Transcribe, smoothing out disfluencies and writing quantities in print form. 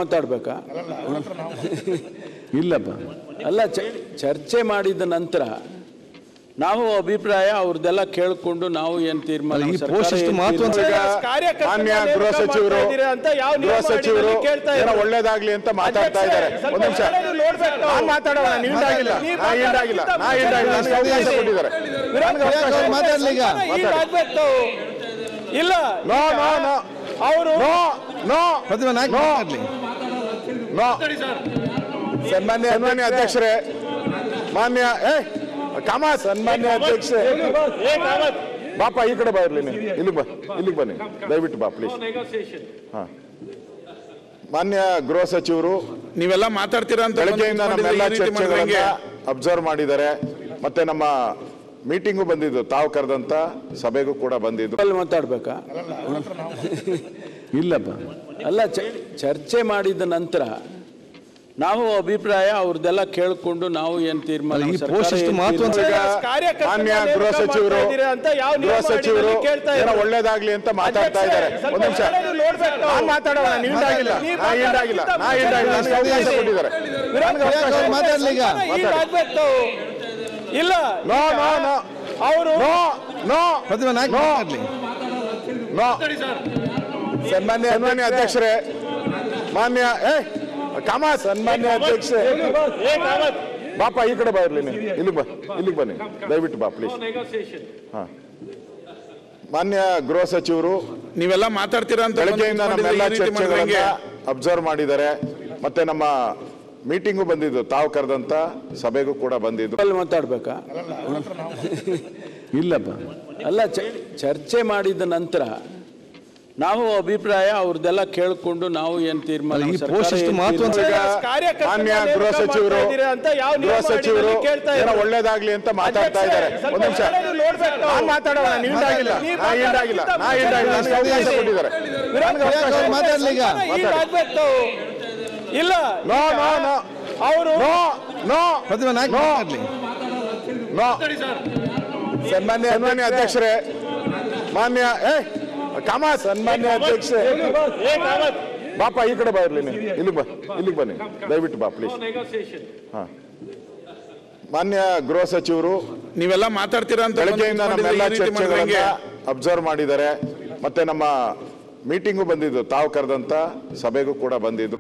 ಮಾತಾಡ್ಬೇಕಾ? ಇಲ್ಲಪ್ಪ, ಅಲ್ಲ, ಚರ್ಚೆ ಮಾಡಿದ ನಂತರ ನಾವು ಅಭಿಪ್ರಾಯ ಅವ್ರದ್ದೆಲ್ಲ ಕೇಳಿಕೊಂಡು ನಾವು ಏನು ತೀರ್ಮಾನ ಮಾನ್ಯ ಗೃಹ ಸಚಿವರು ಒಳ್ಳೇದಾಗ್ಲಿ ಅಂತ ಮಾತಾಡ್ತಾ ಇದ್ದಾರೆ. ಒಂದು ನಿಮಿಷ ಮಾತಾಡೋಣ. ಇಲ್ಲ, ಅವರು ಸನ್ಮಾನ್ಯ ಅಧ್ಯಕ್ಷರೇ, ಮಾನ್ಯ ಸನ್ಮಾನ್ಯ ಅಧ್ಯಕ್ಷರೇ, ಬಾಪ ಈ ಕಡೆ ಬಾ, ಇಲ್ಲಿಗೆ ಬನ್ನಿ ದಯವಿಟ್ಟು ಬಾ ಪ್ಲೀಸ್. ಹಾ, ಮಾನ್ಯ ಗೃಹ ಸಚಿವರು ನೀವೆಲ್ಲ ಮಾತಾಡ್ತೀರಾ ಅಂತ ಬೆಳಗ್ಗೆಯಿಂದ ನಮ್ಮೆಲ್ಲ ಚರ್ಚೆಗಳನ್ನ ಅಬ್ಸರ್ವ್ ಮಾಡಿದ್ದಾರೆ. ಮತ್ತೆ ನಮ್ಮ ಮೀಟಿಂಗು ಬಂದಿದ್ದು, ತಾವು ಕರೆದಂತ ಸಭೆಗೂ ಕೂಡ ಬಂದಿದ್ದು. ಮಾತಾಡ್ಬೇಕಾ? ಇಲ್ಲಪ್ಪ, ಅಲ್ಲ, ಚರ್ಚೆ ಮಾಡಿದ ನಂತರ ನಾವು ಅಭಿಪ್ರಾಯ ಅವ್ರದ್ದೆಲ್ಲ ಕೇಳಿಕೊಂಡು ನಾವು ಏನು ತೀರ್ಮಾನ ಮಾನ್ಯ ಗೃಹ ಸಚಿವರು ಒಳ್ಳೇದಾಗ್ಲಿ ಅಂತ ಮಾತಾಡ್ತಾ ಇದ್ದಾರೆ. ಒಂದು ನಿಮಿಷ ಮಾತಾಡೋಣ. ಇಲ್ಲ, ಅವರು ಸನ್ಮಾನ್ಯ ಅಧ್ಯಕ್ಷರೇ, ಮಾನ್ಯ ಸನ್ಮಾನ್ಯ ಅಧ್ಯಕ್ಷರೇ, ಬಾಪ ಈ ಕಡೆ ಬಾ, ಇಲ್ಲಿಗೆ ಬನ್ನಿ ದಯವಿಟ್ಟು ಬಾ ಪ್ಲೀಸ್. ಹಾ, ಮಾನ್ಯ ಗೃಹ ಸಚಿವರು ನೀವೆಲ್ಲ ಮಾತಾಡ್ತೀರಾ ಅಂತ ಬೆಳಗ್ಗೆಯಿಂದ ನಮ್ಮೆಲ್ಲ ಚರ್ಚೆಗಳನ್ನ ಅಬ್ಸರ್ವ್ ಮಾಡಿದ್ದಾರೆ. ಮತ್ತೆ ನಮ್ಮ ಮೀಟಿಂಗು ಬಂದಿದ್ದು, ತಾವು ಕರೆದಂತ ಸಭೆಗೂ ಕೂಡ ಬಂದಿದ್ದು. ಮಾತಾಡ್ಬೇಕಾ? ಇಲ್ಲಪ್ಪ, ಅಲ್ಲ, ಚರ್ಚೆ ಮಾಡಿದ ನಂತರ ನಾವು ಅಭಿಪ್ರಾಯ ಅವ್ರದ್ದೆಲ್ಲ ಕೇಳಿಕೊಂಡು ನಾವು ಏನು ತೀರ್ಮಾನ ಮಾನ್ಯ ಗೃಹ ಸಚಿವರು ಒಳ್ಳೇದಾಗ್ಲಿ ಅಂತ ಮಾತಾಡ್ತಾ ಇದ್ದಾರೆ. ಒಂದು ನಿಮಿಷ ಮಾತಾಡೋಣ. ಇಲ್ಲ, ಅವರು ಸನ್ಮಾನ್ಯ ಅಧ್ಯಕ್ಷರೇ, ಮಾನ್ಯ ಸನ್ಮಾನ್ಯ ಅಧ್ಯಕ್ಷರೇ, ಬಾಪ ಈ ಕಡೆ ಬಾ, ಇಲ್ಲಿಗೆ ಬನ್ನಿ ದಯವಿಟ್ಟು ಬಾ ಪ್ಲೀಸ್. ಹಾ, ಮಾನ್ಯ ಗೃಹ ಸಚಿವರು ನೀವೆಲ್ಲ ಮಾತಾಡ್ತೀರಾ ಅಂತ ಬೆಳಗ್ಗೆಯಿಂದ ನಮ್ಮೆಲ್ಲ ಚರ್ಚೆಗಳನ್ನ ಅಬ್ಸರ್ವ್ ಮಾಡಿದ್ದಾರೆ. ಮತ್ತೆ ನಮ್ಮ ಮೀಟಿಂಗು ಬಂದಿದ್ದು, ತಾವು ಕರೆದಂತ ಸಭೆಗೂ ಕೂಡ ಬಂದಿದ್ದು.